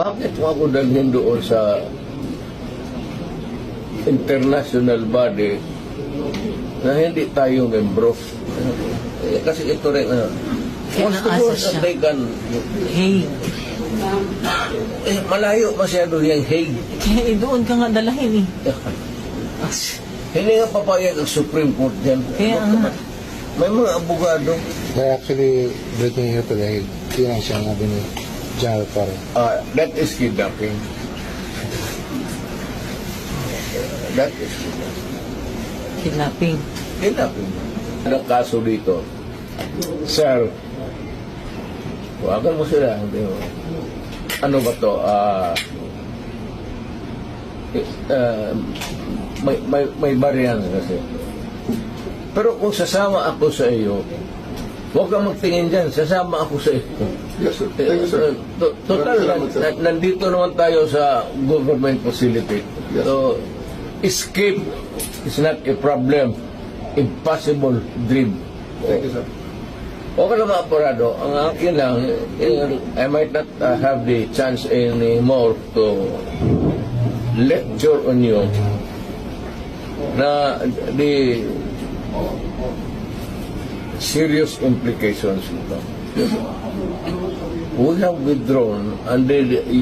bakit mo ako dalhin doon sa international body na hindi tayo membro? Kasi ito rin, Kinaasa siya. they can, Hey, malayo masyado yung Hague. kaya doon ka nga dalahin eh. Hindi nga papayag ang Supreme Court dyan. Kaya nga. May mga abogado. They're actually bringing you to the Hague. Yun ang sinabi ni General Torre. That is kidnapping. That is Kidnapping. kidnapping. Anong kaso dito? Sir, huwagan mo sila. Hindi mo. Ano ba to? May variance kasi. Pero kung sasama ako sa iyo, huwag kang magtingin dyan, sasama ako sa iyo. Yes, sir. Thank you, sir. Total, nandito naman tayo sa government facility. Yes. So, escape is not a problem. Impossible dream. Thank you, sir. Okay na mga apurado. Ang akin lang, I might not have the chance anymore to lecture on you na the serious implications nito. We have withdrawn under the